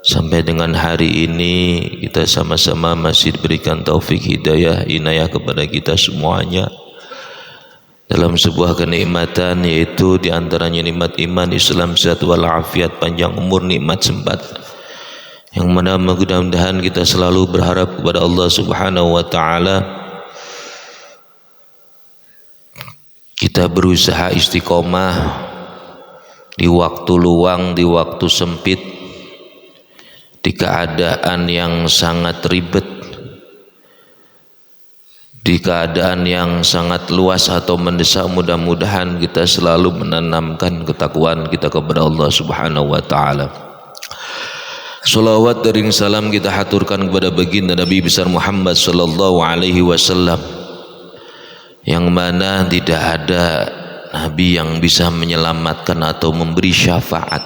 Sampai dengan hari ini kita sama-sama masih diberikan taufik hidayah inayah kepada kita semuanya dalam sebuah kenikmatan, yaitu diantaranya nikmat iman, Islam, sehat walafiat, panjang umur, nikmat sempat, yang mana mudah-mudahan kita selalu berharap kepada Allah Subhanahu wa ta'ala. Kita berusaha istiqomah di waktu luang, di waktu sempit, di keadaan yang sangat ribet, di keadaan yang sangat luas atau mendesak. Mudah-mudahan kita selalu menanamkan ketakwaan kita kepada Allah Subhanahu wa ta'ala. Salawat dan salam kita haturkan kepada baginda Nabi besar Muhammad sallallahu alaihi wasallam, yang mana tidak ada Nabi yang bisa menyelamatkan atau memberi syafaat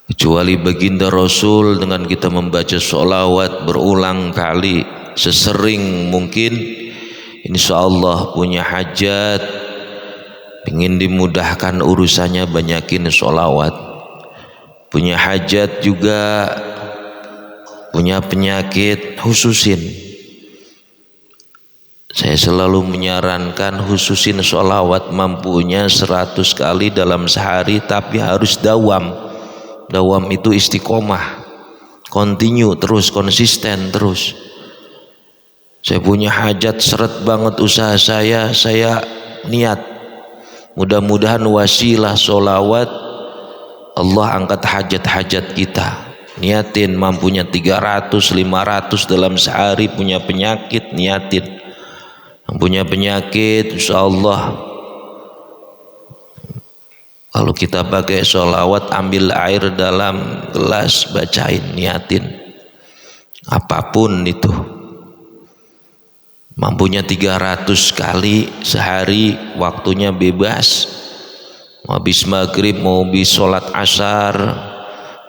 kecuali baginda Rasul. Dengan kita membaca sholawat berulang kali sesering mungkin, insyaallah punya hajat, ingin dimudahkan urusannya, banyakin sholawat. Punya hajat juga, punya penyakit, khususin. Saya selalu menyarankan khususin sholawat, mampunya 100 kali dalam sehari, tapi harus dawam. Dawam itu istiqomah, continue terus, konsisten terus. Saya punya hajat, seret banget usaha saya niat, mudah-mudahan wasilah sholawat Allah angkat hajat-hajat kita. Niatin, mampunya 300, 500 dalam sehari. Punya penyakit, niatin. Punya penyakit, insyaallah kalau kita pakai sholawat, ambil air dalam gelas, bacain, niatin. Apapun itu, mampunya 300 kali sehari, waktunya bebas. Mau habis maghrib, mau habis sholat asar,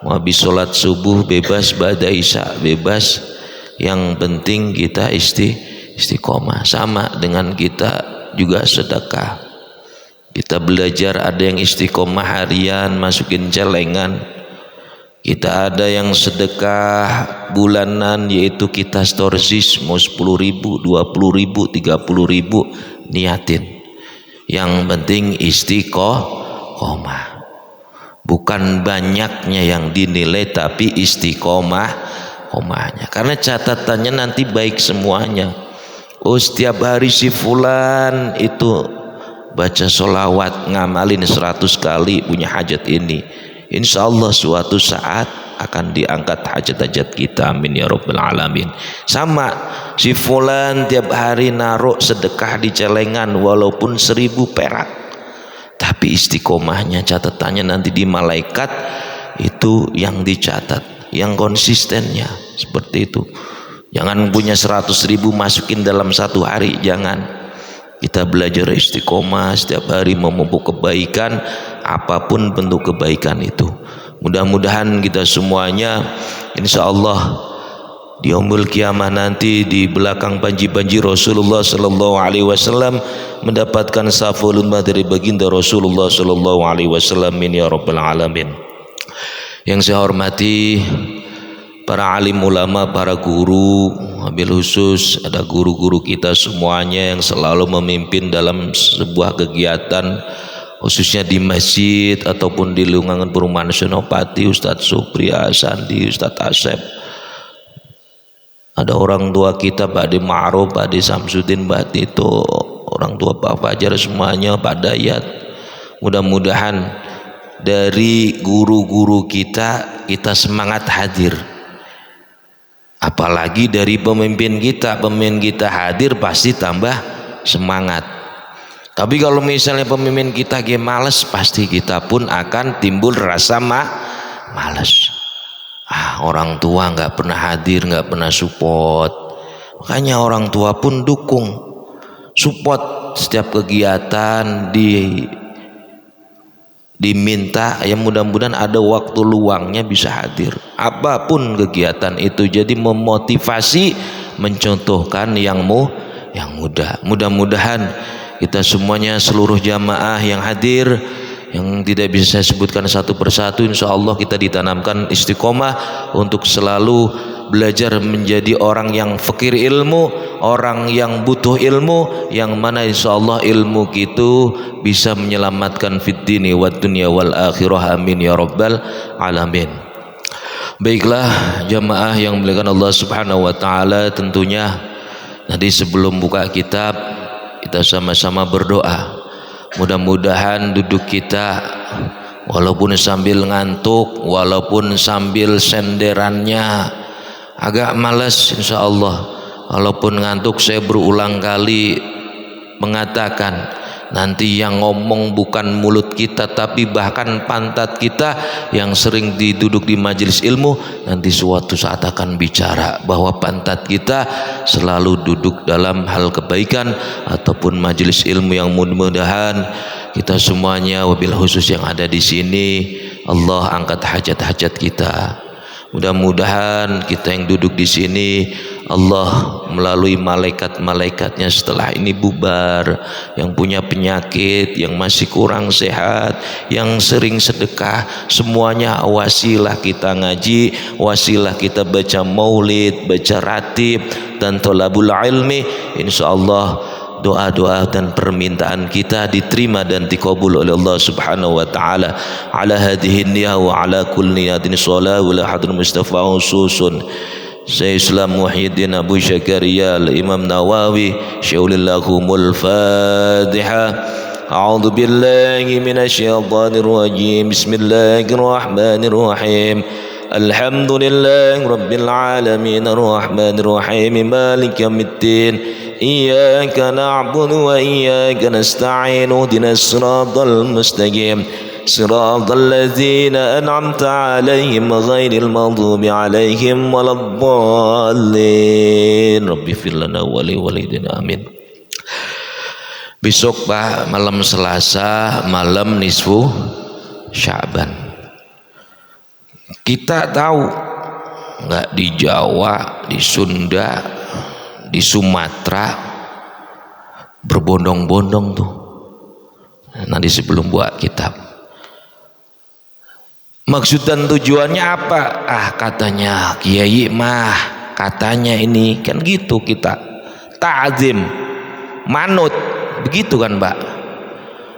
mau habis sholat subuh, bebas. Ba'da isya bebas. Yang penting kita istiqomah. Sama dengan kita juga sedekah. Kita belajar, ada yang istiqomah harian masukin celengan, kita ada yang sedekah bulanan, yaitu kita storsis, mau 10.000, 20.000, 30.000, niatin. Yang penting istiqomah. Bukan banyaknya yang dinilai, tapi istiqomahnya. Karena catatannya nanti baik semuanya. Oh, setiap hari si fulan itu baca sholawat, ngamalin 100 kali, punya hajat ini, insyaallah suatu saat akan diangkat hajat-hajat kita. Amin ya rabbal alamin. Sama si fulan tiap hari naruh sedekah di celengan walaupun 1000 perak, tapi istiqomahnya, catatannya nanti di malaikat itu yang dicatat, yang konsistennya. Seperti itu. Jangan punya 100.000 masukin dalam satu hari, jangan. Kita belajar istiqomah setiap hari, memupuk kebaikan, apapun bentuk kebaikan itu. Mudah-mudahan kita semuanya insyaallah di yaumul qiyamah nanti, di belakang panji-panji Rasulullah sallallahu alaihi wasallam, mendapatkan syafaat dari baginda Rasulullah sallallahu alaihi wasallam. Amin ya rabbal alamin. Yang saya hormati para alim ulama, para guru, wabil khusus ada guru-guru kita semuanya yang selalu memimpin dalam sebuah kegiatan, khususnya di masjid ataupun di lingkungan perumahan Senopati, Ustadz Supriya, Sandi, Ustadz Asep. Ada orang tua kita, Pak Adi Ma'ruf, Pak Adi Samsudin, Pak Tito, orang tua Pak Fajar, semuanya, Pak Dayat. Mudah-mudahan dari guru-guru kita semangat hadir. Apalagi dari pemimpin kita hadir, pasti tambah semangat. Tapi kalau misalnya pemimpin kita males, pasti kita pun akan timbul rasa males. Orang tua nggak pernah hadir, nggak pernah support. Makanya orang tua pun dukung, support setiap kegiatan diminta, ya mudah-mudahan ada waktu luangnya bisa hadir. Apapun kegiatan itu, jadi memotivasi, mencontohkan yang mudah. Mudah-mudahan kita semuanya, seluruh jamaah yang hadir, yang tidak bisa saya sebutkan satu persatu. Insya Allah kita ditanamkan istiqomah untuk selalu belajar menjadi orang yang fakir ilmu, orang yang butuh ilmu, yang mana insya Allah ilmu itu bisa menyelamatkan fid dini wad dunya wal akhirah. Amin ya rabbal alamin. Baiklah jamaah yang dimuliakan Allah Subhanahu wa taala, tentunya tadi sebelum buka kitab kita sama-sama berdoa. Mudah-mudahan duduk kita walaupun sambil ngantuk, walaupun sambil senderannya agak malas, insya Allah. Walaupun ngantuk, saya berulang kali mengatakan, nanti yang ngomong bukan mulut kita, tapi bahkan pantat kita yang sering duduk di majelis ilmu, nanti suatu saat akan bicara bahwa pantat kita selalu duduk dalam hal kebaikan ataupun majelis ilmu, yang mudah-mudahan kita semuanya, wabil khusus yang ada di sini, Allah angkat hajat-hajat kita. Mudah-mudahan kita yang duduk di sini, Allah melalui malaikat-malaikatnya setelah ini bubar, yang punya penyakit, yang masih kurang sehat, yang sering sedekah, semuanya wasilah kita ngaji, wasilah kita baca maulid, baca ratib dan thalabul ilmi. Insyaallah doa-doa dan permintaan kita diterima dan dikabul oleh Allah Subhanahu wa taala. Ala hadhihi niyyah wa ala kulli niyatin shalah wa la hadr mustafa ususun Syekh Islam Muhyiddin Abu Syakaria Imam Nawawi syaullahumul Fatihah. A'udzu billahi minasyaitonir rajim. Bismillahirrahmanirrahim. Alhamdulillahi rabbil alamin arrahmanir rahim maliki yaumiddin. إياك نعبد وإياك نستعين اهدنا الصراط المستقيم صراط الذين أنعمت عليهم غير المغضوب عليهم ولا الضالين رب اغفر لنا ولوالدينا آمين. Besok Pak, malam Selasa, malam nisfu Sya'ban. Kita tahu nggak, di Jawa, di Sunda, di Sumatera berbondong-bondong tuh. Nanti sebelum buat kitab, maksud dan tujuannya apa? Katanya kiai mah, katanya ini kan gitu, kita ta'zim, manut, begitu kan Mbak?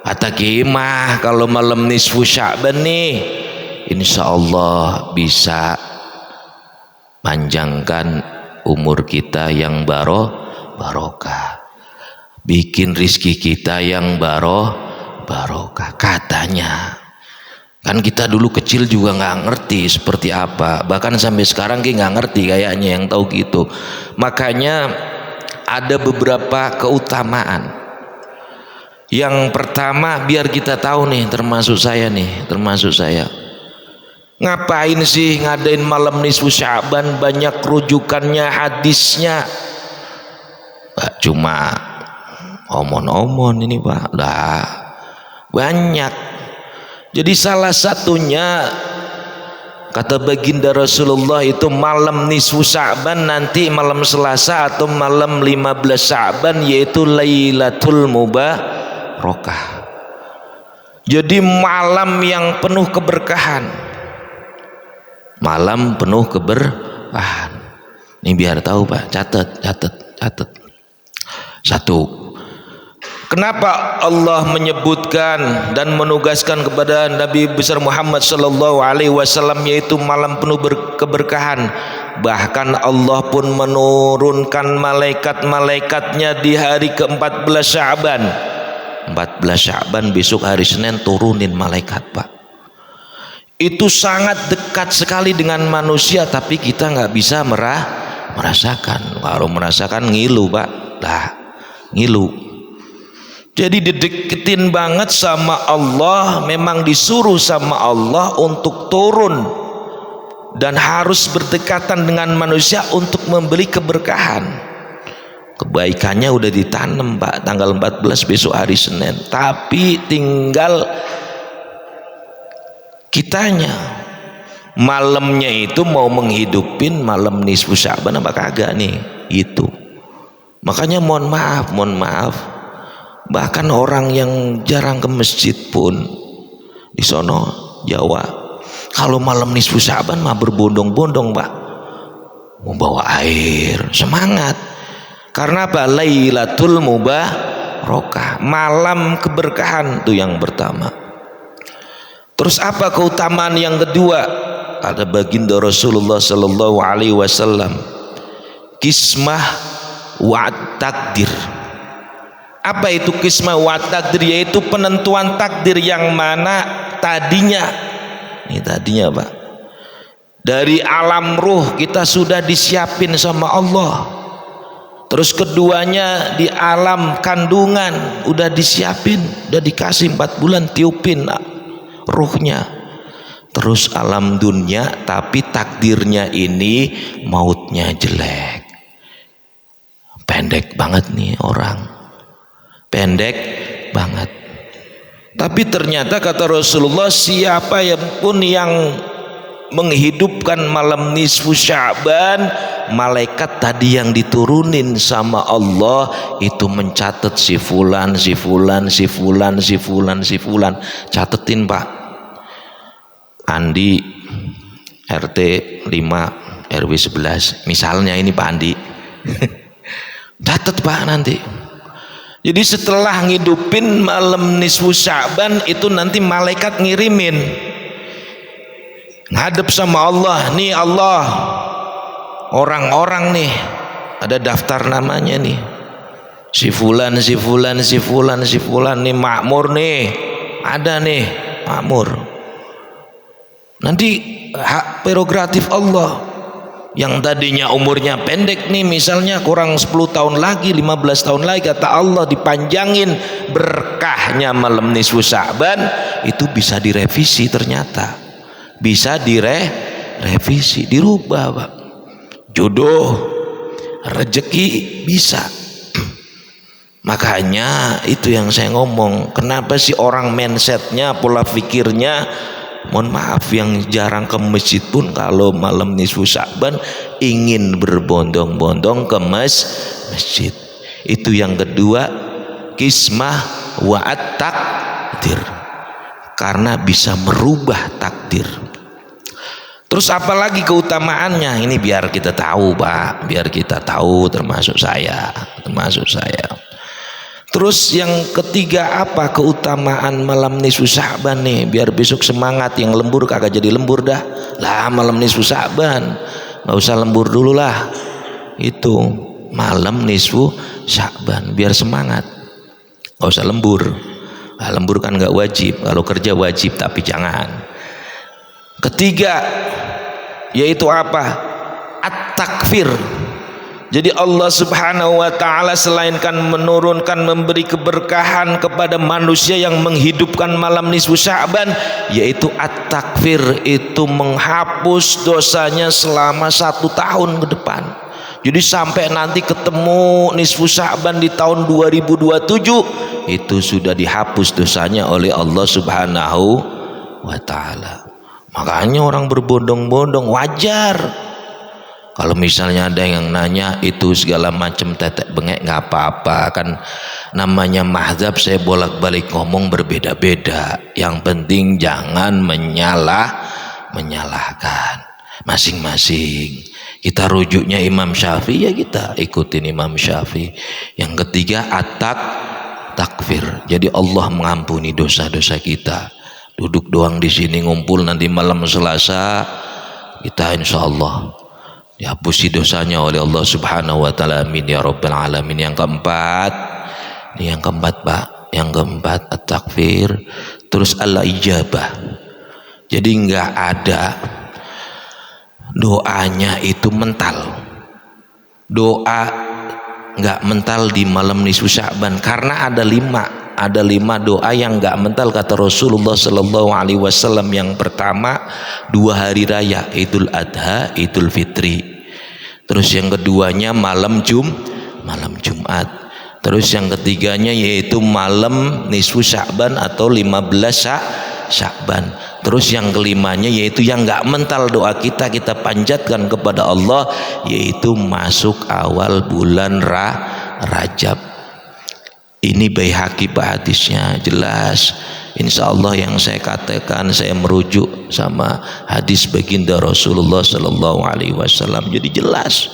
Kata kiai mah kalau malam nisfu Sya'ban nih, insya Allah bisa panjangkan umur kita yang barokah, bikin rizki kita yang barokah katanya. Kan kita dulu kecil juga nggak ngerti seperti apa, bahkan sampai sekarang kita nggak ngerti kayaknya yang tahu gitu. Makanya ada beberapa keutamaan. Yang pertama, biar kita tahu nih, termasuk saya, ngapain sih ngadain malam nisfu Sya'ban? Banyak rujukannya, hadisnya. Gak cuma omon-omon ini Pak, lah banyak. Jadi salah satunya kata baginda Rasulullah itu malam nisfu Sya'ban, nanti malam Selasa atau malam 15 Sya'ban, yaitu Lailatul Mubarakah. Jadi malam yang penuh keberkahan, malam penuh keberkahan. Ini biar tahu Pak, catat. Satu, kenapa Allah menyebutkan dan menugaskan kepada Nabi besar Muhammad sallallahu alaihi wasallam yaitu malam penuh keberkahan? Bahkan Allah pun menurunkan malaikat-malaikatnya di hari ke-14 Sya'ban. 14 Sya'ban besok hari Senin turunin malaikat Pak. Itu sangat dekat sekali dengan manusia, tapi kita nggak bisa merasakan. Kalau merasakan ngilu Pak, ngilu. Jadi dideketin banget sama Allah, memang disuruh sama Allah untuk turun dan harus berdekatan dengan manusia untuk memberi keberkahan. Kebaikannya udah ditanam Pak, tanggal 14 besok hari Senin, tapi tinggal kitanya malamnya itu mau menghidupin malam nisfu Sya'ban apa kagak nih, itu. Makanya mohon maaf, bahkan orang yang jarang ke masjid pun di sono Jawa. Kalau malam nisfu Sya'ban mah berbondong-bondong Pak, mau bawa air, semangat. Karena apa? Lailatul Mubarakah, malam keberkahan, itu yang pertama. Terus apa keutamaan yang kedua? Ada baginda Rasulullah sallallahu alaihi wasallam, kismah wa takdir. Apa itu kismah wa takdir? Yaitu penentuan takdir yang mana tadinya, ini tadinya Pak, dari alam ruh kita sudah disiapin sama Allah. Terus keduanya di alam kandungan udah disiapin, udah dikasih 4 bulan tiupin ruhnya. Terus alam dunia, tapi takdirnya ini mautnya jelek. Pendek banget nih orang, pendek banget. Tapi ternyata kata Rasulullah, siapa yang pun yang menghidupkan malam nisfu Sya'ban, malaikat tadi yang diturunin sama Allah itu mencatat si fulan, si fulan, si fulan, si fulan, si fulan. Catetin Pak, Andi RT 5 RW 11 misalnya, ini Pak Andi. Catat Pak nanti. Jadi setelah ngidupin malam nisfu Sya'ban itu nanti malaikat ngirimin, ngadep sama Allah. Nih Allah, orang-orang nih ada daftar namanya nih, si fulan, si fulan, si fulan, si fulan nih makmur nih, ada nih makmur. Nanti hak prerogatif Allah. Yang tadinya umurnya pendek nih, misalnya kurang 10 tahun lagi, 15 tahun lagi, kata Allah dipanjangin berkahnya malam nisfu Sya'ban, itu bisa direvisi, ternyata bisa direvisi, dirubah Pak. Jodoh, rezeki bisa. Makanya itu yang saya ngomong, kenapa sih orang mindsetnya, pola pikirnya, mohon maaf, yang jarang ke masjid pun kalau malam nisfu Sya'ban ingin berbondong-bondong ke masjid. Itu yang kedua, kismah wa takdir, karena bisa merubah takdir. Terus apalagi keutamaannya? Ini biar kita tahu Pak, biar kita tahu, termasuk saya. Terus yang ketiga apa keutamaan malam nisfu Sya'ban nih, biar besok semangat. Yang lembur kagak jadi lembur dah lah, malam nisfu Sya'ban nggak usah lembur dulu lah, itu malam nisfu Sya'ban biar semangat, nggak usah lembur. Nah, lembur kan nggak wajib, kalau kerja wajib tapi jangan. Ketiga yaitu apa? At-takfir. Jadi Allah subhanahu wa ta'ala selain kan menurunkan, memberi keberkahan kepada manusia yang menghidupkan malam nisfu Sya'ban, yaitu at-takfir, itu menghapus dosanya selama 1 tahun ke depan. Jadi sampai nanti ketemu nisfu Sya'ban di tahun 2027 itu sudah dihapus dosanya oleh Allah subhanahu wa ta'ala. Makanya orang berbondong-bondong, wajar. Kalau misalnya ada yang nanya itu segala macam tetek bengek, nggak apa-apa, kan namanya mazhab, saya bolak-balik ngomong berbeda-beda. Yang penting jangan menyalahkan masing-masing. Kita rujuknya Imam Syafi'i, ya kita ikutin Imam Syafi'i. Yang ketiga takfir. Jadi Allah mengampuni dosa-dosa kita. Duduk doang di sini, ngumpul nanti malam Selasa kita insya Allah dihapusi dosanya oleh Allah subhanahu wa ta'ala, amin ya rabbal alamin. Yang keempat, ini yang keempat Pak, yang keempat at-takfir. Terus al-ijabah. Jadi nggak ada doanya itu mental, doa nggak mental di malam nisfu Sya'ban, karena ada lima doa yang nggak mental kata Rasulullah Sallallahu Alaihi Wasallam. Yang pertama 2 hari raya, Idul Adha, Idul Fitri. Terus yang keduanya malam Jumat. Terus yang ketiganya yaitu malam nisfu Sya'ban atau 15 Sya'ban. Terus yang kelimanya yaitu yang nggak mental doa kita panjatkan kepada Allah, yaitu masuk awal bulan Rajab. Ini Baihaqi Pak, hadisnya jelas, Insya Allah yang saya katakan saya merujuk sama hadis baginda Rasulullah Sallallahu Alaihi Wasallam. Jadi jelas.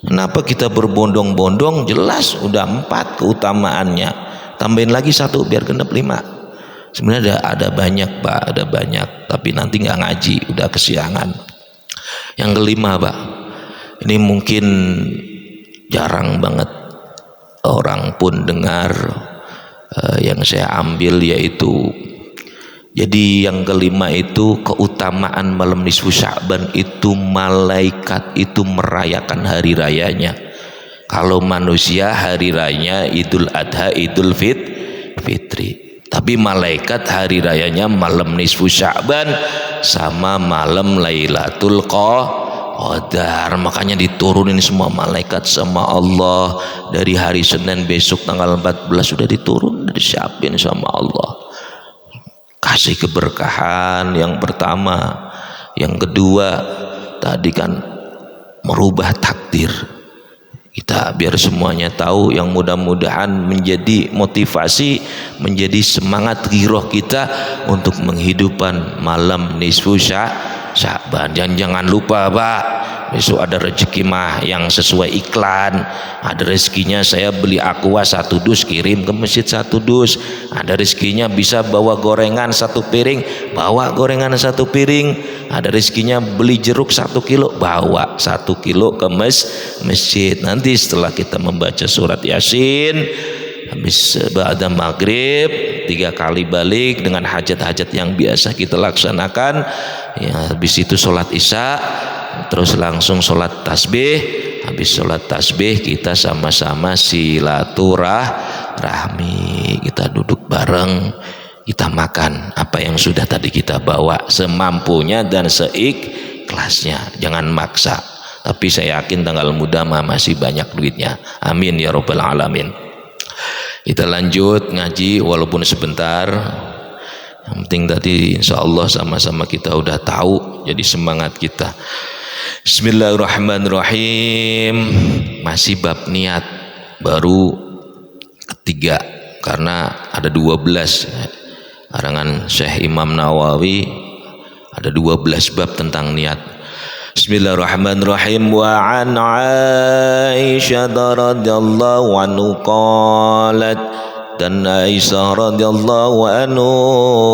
Kenapa kita berbondong-bondong? Jelas udah 4 keutamaannya. Tambahin lagi 1 biar genap 5. Sebenarnya ada banyak Pak, ada banyak. Tapi nanti nggak ngaji, udah kesiangan. Yang kelima Pak, ini mungkin jarang banget orang pun dengar. Yang saya ambil yaitu, jadi yang kelima itu keutamaan malam nisfu Sya'ban itu malaikat itu merayakan hari rayanya. Kalau manusia hari rayanya Idul Adha, Idul Fitri, tapi malaikat hari rayanya malam nisfu Sya'ban sama malam Lailatul Qadar. Makanya diturunin semua malaikat sama Allah dari hari Senin besok tanggal 14 sudah diturun, disiapin sama Allah. Kasih keberkahan yang pertama. Yang kedua tadi kan merubah takdir kita, biar semuanya tahu, yang mudah-mudahan menjadi motivasi, menjadi semangat giroh kita untuk menghidupkan malam nisfu Sya'ban. Jangan lupa Pak, besok ada rezeki mah yang sesuai iklan. Ada rezekinya saya beli aqua 1 dus kirim ke masjid 1 dus. Ada rezekinya bisa bawa gorengan 1 piring, bawa gorengan 1 piring. Ada rezekinya beli jeruk 1 kilo, bawa 1 kilo ke masjid. Nanti setelah kita membaca surat Yasin, habis ba'da maghrib 3 kali balik dengan hajat-hajat yang biasa kita laksanakan ya. Habis itu sholat isya, terus langsung sholat tasbih. Habis sholat tasbih kita sama-sama silaturahmi, kita duduk bareng, kita makan apa yang sudah tadi kita bawa semampunya dan seikhlasnya, jangan maksa. Tapi saya yakin tanggal muda mah masih banyak duitnya. Amin ya rabbal alamin. Kita lanjut ngaji walaupun sebentar. Yang penting tadi insya Allah sama-sama kita udah tahu, jadi semangat kita. Bismillahirrahmanirrahim. Masih bab niat, baru ketiga karena ada 12 karangan Syekh Imam Nawawi, ada 12 bab tentang niat. Bismillahirrahmanirrahim. Wa an Aisyah radhiyallahu anhu qalat, dan Aisyah radhiyallahu anhu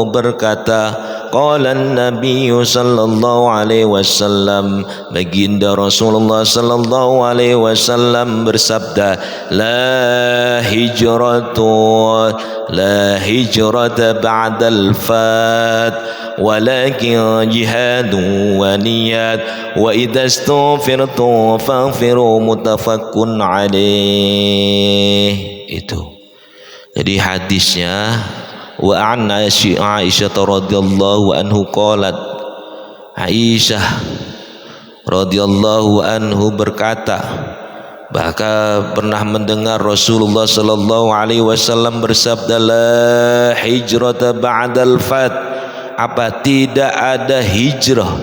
berkata, qala an-nabiy sallallahu alaihi wasallam, baginda Rasulullah sallallahu alaihi wasallam bersabda, la hijrata ba'dal fat walakin jihadu wa niyat wa idza istaghfirtu faghfiru, muttafaqqun alaih. Itu jadi hadisnya. Wa an Aisyah radhiyallahu anhu qalat, Aisyah radhiyallahu anhu berkata, bahkan pernah mendengar Rasulullah sallallahu alaihi wasallam bersabda, la hijrata ba'dal fat, apa tidak ada hijrah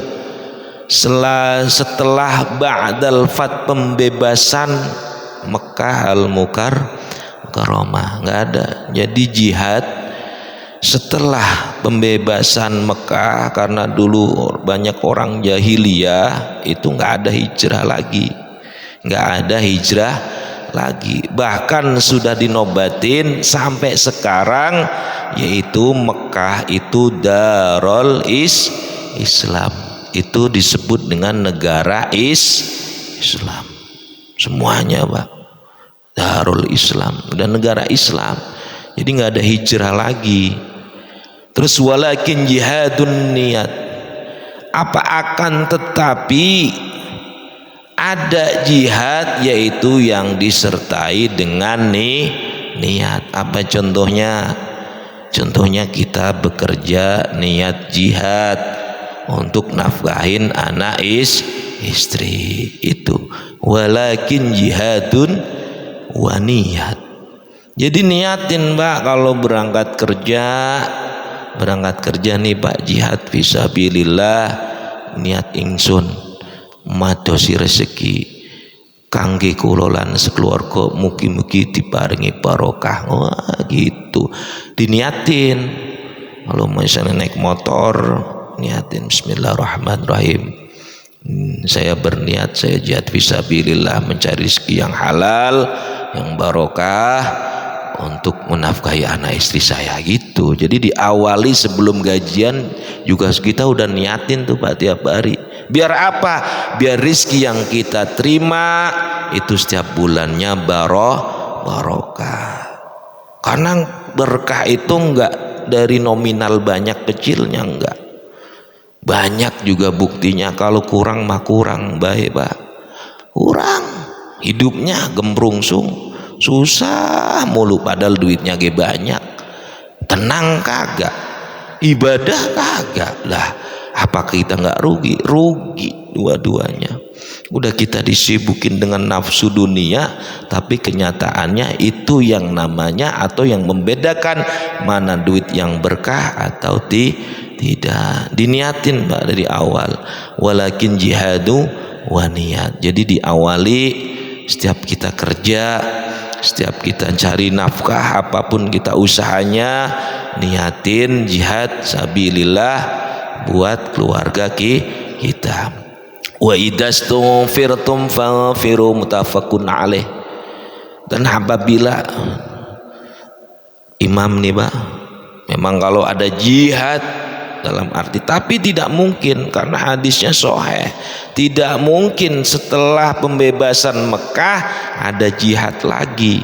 setelah ba'dal fat, pembebasan Mekah al-Mukarramah, enggak ada. Jadi jihad setelah pembebasan Mekah, karena dulu banyak orang jahiliyah itu nggak ada hijrah lagi, bahkan sudah dinobatin sampai sekarang, yaitu Mekah itu Darul Islam, itu disebut dengan negara Islam semuanya Pak, Darul Islam dan negara Islam. Jadi nggak ada hijrah lagi. Terus walakin jihadun niat, apa akan tetapi ada jihad yaitu yang disertai dengan niat. Apa contohnya? Contohnya kita bekerja niat jihad untuk nafkahin anak istri, itu walakin jihadun wa niat. Jadi niatin Mbak kalau berangkat kerja nih Pak, jihad fisabilillah, niat ingsun madosi rezeki kangge kula lan sekeluarga mugi-mugi diparingi barokah. Wah gitu diniatin. Kalau misalnya naik motor, niatin bismillahirrahmanirrahim. Saya berniat, saya jihad fisabilillah, mencari rezeki yang halal, yang barokah untuk menafkahi anak istri saya gitu. Jadi diawali sebelum gajian juga kita udah niatin tuh Pak tiap hari. Biar apa? Biar rezeki yang kita terima itu setiap bulannya barokah. Karena berkah itu enggak dari nominal banyak kecilnya, enggak. Banyak juga buktinya. Kalau kurang mah kurang baik Pak, kurang hidupnya gembrungsung, susah mulu, padahal duitnya ge banyak. Tenang kagak, ibadah kagak. Lah apa kita nggak rugi? Rugi dua-duanya. Udah kita disibukin dengan nafsu dunia, tapi kenyataannya itu yang namanya atau yang membedakan mana duit yang berkah atau tidak. Diniatin Mbak dari awal, walakin jihadu wa niat. Jadi diawali setiap kita kerja, setiap kita cari nafkah, apapun kita usahanya, niatin jihad sabilillah buat keluarga kita. Wa idastughfirtum faghfiru, mutafakun alaih. Dan apabila imam nih Pak, memang kalau ada jihad dalam arti, tapi tidak mungkin karena hadisnya sahih, tidak mungkin setelah pembebasan Mekah ada jihad lagi,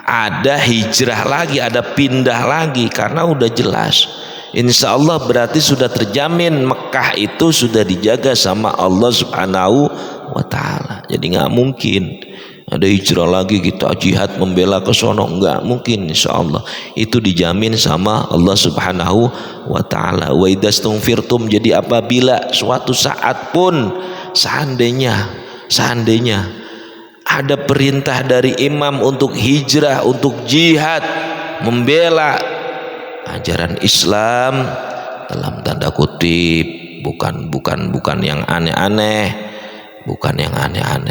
ada hijrah lagi, ada pindah lagi, karena udah jelas insya Allah berarti sudah terjamin Mekah itu sudah dijaga sama Allah subhanahu wa ta'ala. Jadi nggak mungkin ada hijrah lagi kita jihad membela ke sono, enggak mungkin. Insya Allah itu dijamin sama Allah subhanahu wa ta'ala. Wa idastughfirtum, jadi apabila suatu saat pun seandainya ada perintah dari imam untuk hijrah, untuk jihad, membela ajaran Islam dalam tanda kutip, bukan yang aneh-aneh,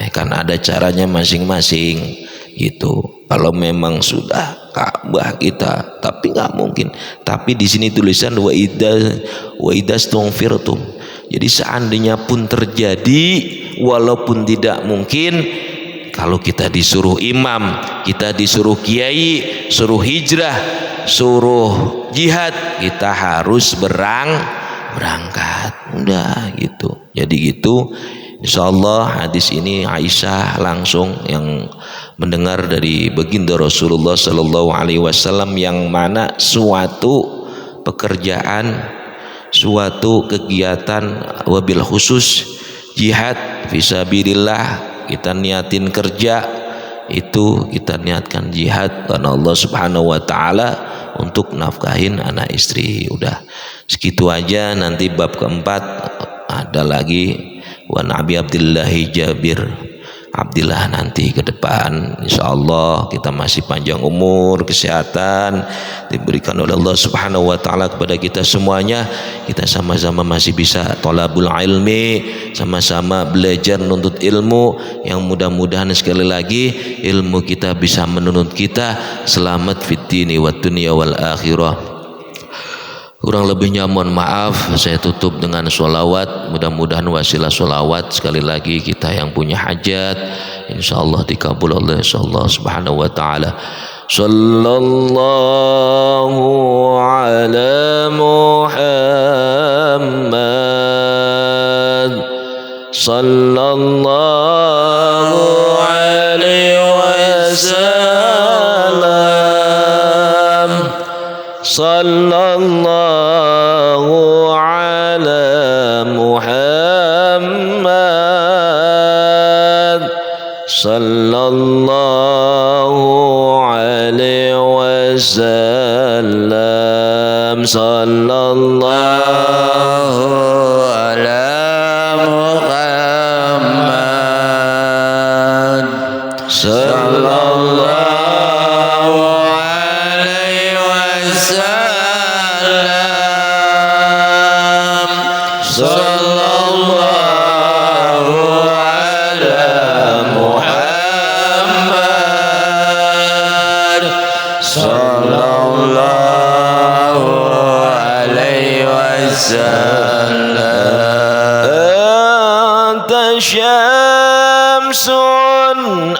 kan ada caranya masing-masing gitu. Kalau memang sudah Ka'bah kita, tapi nggak mungkin. Tapi di sini tulisan wa idastughfirtum. Jadi seandainya pun terjadi, walaupun tidak mungkin, kalau kita disuruh imam, kita disuruh kiai, suruh hijrah, suruh jihad, kita harus berangkat. Udah gitu. Jadi gitu. Insyaallah hadis ini Aisyah langsung yang mendengar dari baginda Rasulullah sallallahu alaihi wasallam, yang mana suatu pekerjaan, suatu kegiatan, wabil khusus jihad fisabilillah, kita niatin kerja itu, kita niatkan jihad karena Allah subhanahu wa ta'ala untuk nafkahin anak istri. Udah segitu aja. Nanti bab keempat ada lagi wa Nabi Abdillahi Jabir Abdillah nanti ke depan. Insyaallah kita masih panjang umur, kesehatan diberikan oleh Allah subhanahu wa ta'ala kepada kita semuanya. Kita sama-sama masih bisa thalabul ilmi, sama-sama belajar menuntut ilmu, yang mudah-mudahan sekali lagi ilmu kita bisa menuntut kita selamat fid dini wad dunya wal akhirah. Kurang lebihnya mohon maaf. Saya tutup dengan sholawat. Mudah-mudahan wasilah sholawat sekali lagi kita yang punya hajat insyaallah dikabul oleh Allah subhanahu wa ta'ala. Sallallahu ala Muhammad, sallallahu alaihi wasallam, sallallahu ala Muhammad, sallallahu alaihi wasallam, sallallahu ala Muhammad, sallallahu sallallahu أنت شمس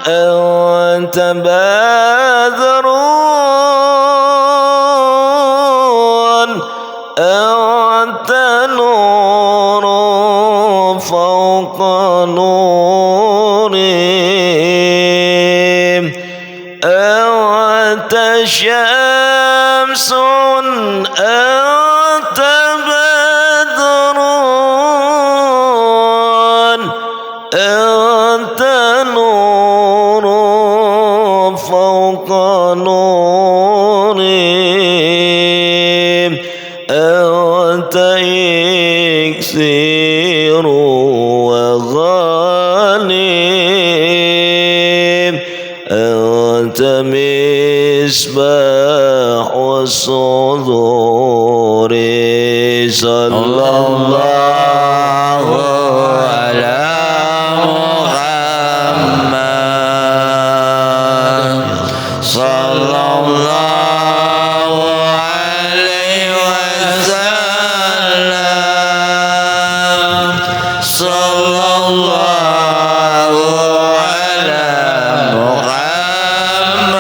أنت بدر أنت نور فوق نوري أنت شمس أنت بدر أنت نور فوق نوري أنت إكسير وغنيم أنت مصباح الصدور صلى الله على محمد صلى الله عليه وسلم صلى الله على محمد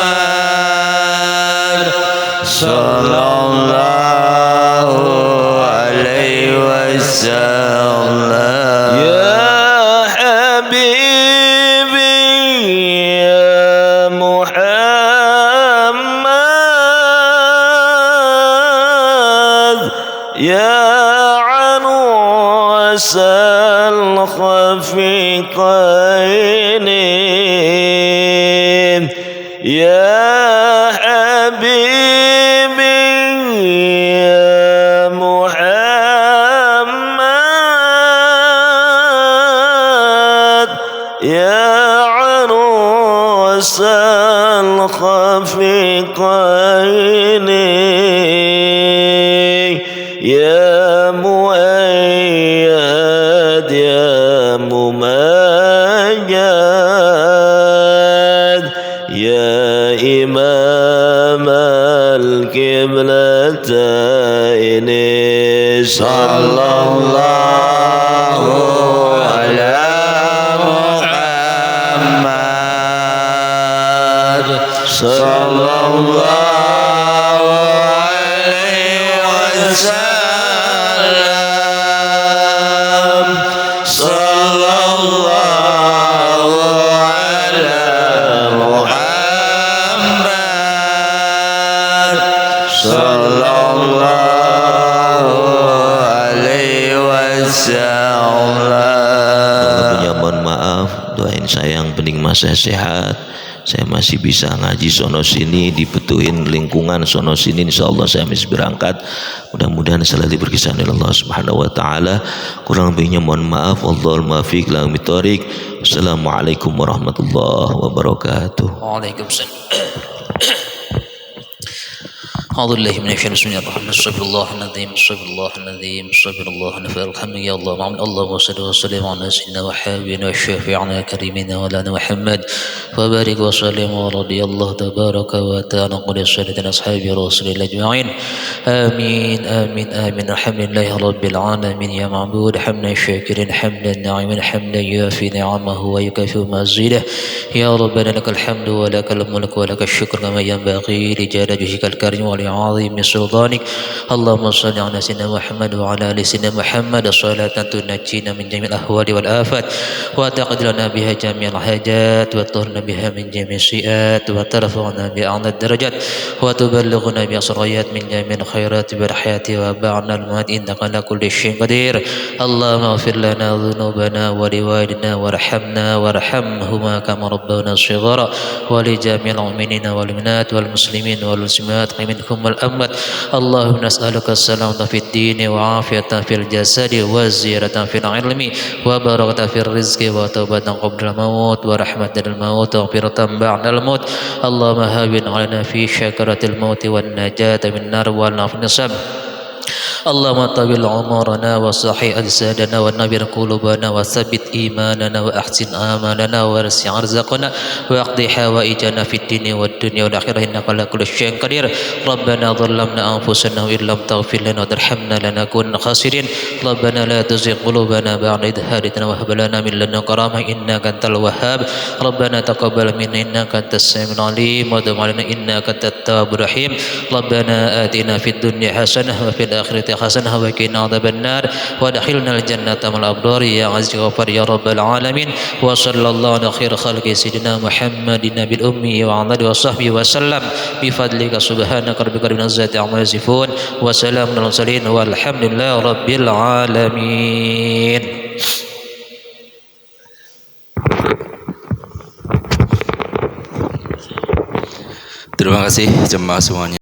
صلى الله عليه وسلم يا حبيبي يا محمد يا عنوس الخفيقين يا حبيبي يا محمد يا عروس الخفيقين يا مؤيد يا ممجد يا إمام القبلتين صلى الله على محمد صلى الله عليه وسلم صلى الله على محمد صلى الله عليه wasallam. Punya mohon maaf, doain saya yang penting masa sehat. Saya masih bisa ngaji sono sini, dibutuhin lingkungan sono sini, insyaallah saya masih berangkat. Mudah-mudahan selalu berkisah oleh Allah Subhanahu wa taala. Kurang lebihnya mohon maaf. Wallahul muwaffiq ila aqwamit thoriq. Wassalamualaikum warahmatullahi wabarakatuh. Waalaikumsalam. أعوذ بالله من الشيطان بسم الله الرحمن الرحيم استغفر الله العظيم استغفر الله العظيم استغفر الله النفع الحمد يا الله محمد اللهم صل وسلم على سيدنا وحبيبنا وشفيعنا كريمنا مولانا محمد وبارك وسلم ورضي الله تبارك وتعالى عن سيدنا أصحاب رسول الله أجمعين آمين آمين آمين الحمد لله رب العالمين يا معبود حمدا شاكرا حمدا ناعما حمدا يوافي نعمه ويكافئ مزيده يا ربنا لك الحمد ولك الملك ولك الشكر كما ينبغي لجلال وجهك الكريم عظيم سلطانك اللهم صل على سيدنا محمد وعلى ال سيدنا محمد صلاة تنجينا من جميع الأهوال والآفات وتقضي لنا بها جميع الحاجات وتطهرنا بها من جميع السيئات وترفعنا بأعلى الدرجات وتبلغنا بأسريات من جميع الخيرات بالحياة وبعد الموت إنك على كل شيء قدير اللهم اغفر لنا ذنوبنا ولوالدنا وارحمنا وارحمهما كما ربونا صغارا ولجميع المؤمنين والمؤمنات والمسلمين والمسلمات منكم والأموات اللهم نسألك السلامة في الدين وعافية في الجسد وزيادة في العلم وبركة في الرزق وتوبة قبل الموت ورحمة الموت وغفرة بعد الموت اللهم هون علينا في شكرة الموت والنجاة من النار والنار اللهم طول عمرنا وصحي أجسادنا ونبر قلوبنا وثبت إيماننا وأحسن آمالنا وارسع أرزاقنا واقضي حوائجنا في الدين والدنيا والآخرة إنك على كل شيء قدير ربنا ظلمنا أنفسنا وإن لم تغفر لنا وترحمنا لنكون خاسرين ربنا لا تزغ قلوبنا بعد إذ هديتنا وهب لنا من لدنك رحمة إنك أنت الوهاب ربنا تقبل منا إنك أنت السميع العليم وتب علينا إنك أنت التواب الرحيم ربنا آتنا في الدنيا حسنة وفي الآخرة حسنة وقنا عذاب النار وادخلنا الجنة مع الأبرار يا عزيز غفار يا رب العالمين وصلى الله على خير خلق سيدنا محمد النبي الأمي وعلى آله وصحبه وسلم بفضلك سبحانك ربك رب العزة عما يصفون وسلام على المرسلين والحمد لله رب العالمين. Terima kasih jemaah semuanya.